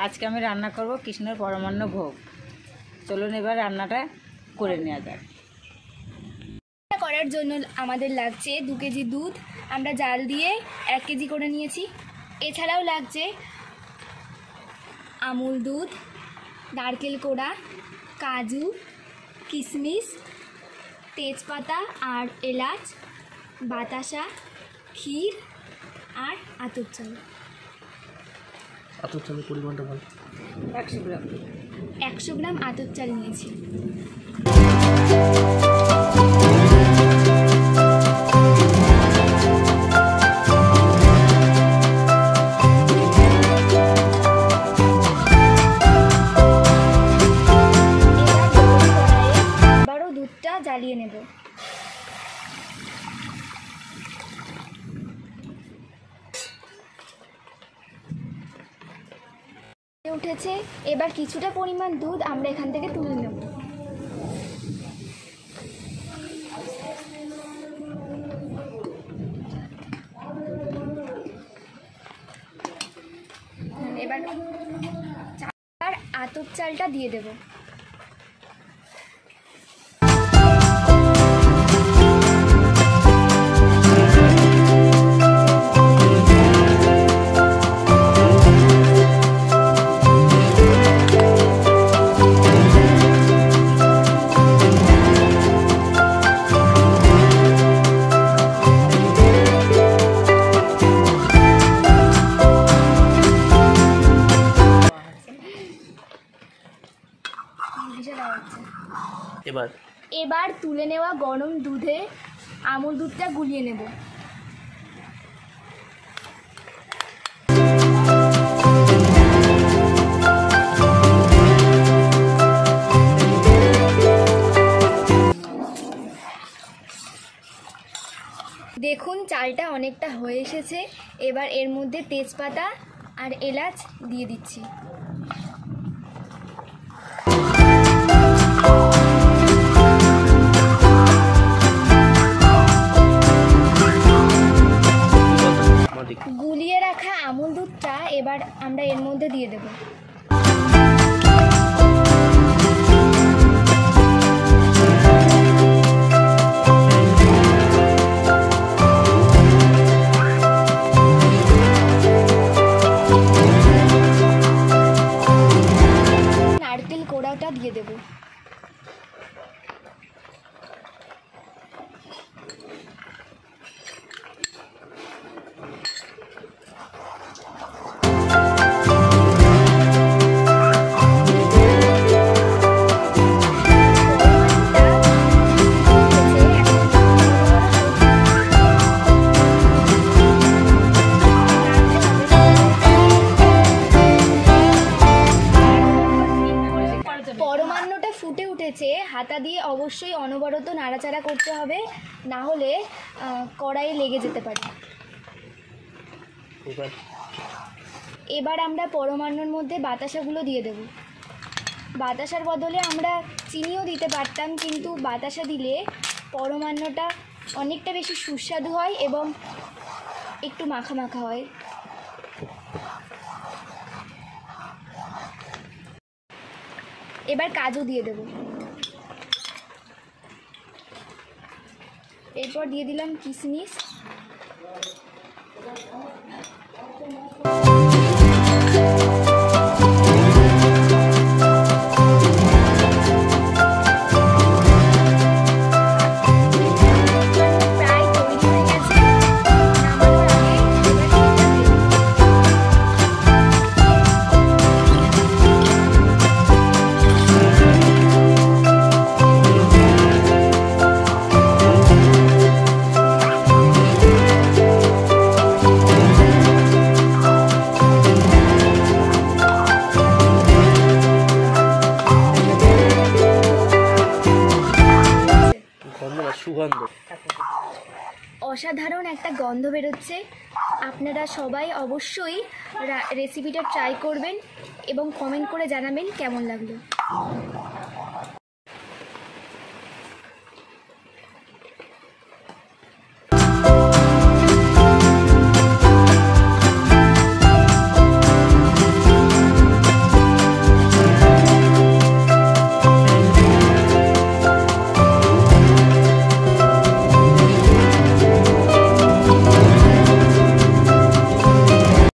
আজকে আমি রান্না করব কৃষ্ণের পরমান্ন ভোগ। চলুন এবার রান্নাটা করে নেওয়া যাক। করার জন্য আমাদের লাগছে 2 কেজি দুধ, আমরা জাল দিয়ে 1 কেজি করে নিয়েছি। এছাড়াও লাগছে আমুল দুধ, নারকেল কোড়া, কাজু, কিশমিশ, তেজপাতা আর এলাচ, বাতাসা, ক্ষীর আর আতপ চাল। আতপ চালের পরিমাণটা বল। 100 গ্রাম। 100 গ্রাম আতপ চাল নিয়েছি। এবারও দুধটা জ্বালিয়ে নেব। উঠেছে, এবার কিছুটা পরিমাণ দুধ আমরা এখান থেকে তুলে নেব। এবার আতপ চালটা দিয়ে দেব। এবার তুলে নেওয়া গরম দুধে আমুল দুধটা গুলিয়ে নেব। দেখুন চালটা অনেকটা হয়ে এসেছে। এবার এর মধ্যে তেজপাতা আর এলাচ দিয়ে দিচ্ছি। গুলিয়ে রাখা আমুল দুধটা এবার আমরা এর মধ্যে দিয়ে দেব। নারকেল কোড়াটা দিয়ে দেব। পরমান্নটা ফুটে উঠেছে, হাতা দিয়ে অবশ্যই অনবরত নাড়াচাড়া করতে হবে, না হলে কড়াইয়ে লেগে যেতে পারে। এবার আমরা পরমান্নর মধ্যে বাতাসাগুলো দিয়ে দেব। বাতাসার বদলে আমরা চিনিও দিতে পারতাম, কিন্তু বাতাসা দিলে পরমান্নটা অনেকটা বেশি সুস্বাদু হয় এবং একটু মাখা মাখা হয়। এবার কাজু দিয়ে দেব। এরপর দিয়ে দিলাম কিশমিশ। অসাধারণ একটা গন্ধ বেরোচ্ছে। আপনারা সবাই অবশ্যই রেসিপিটা ট্রাই করবেন এবং কমেন্ট করে জানাবেন কেমন লাগলো।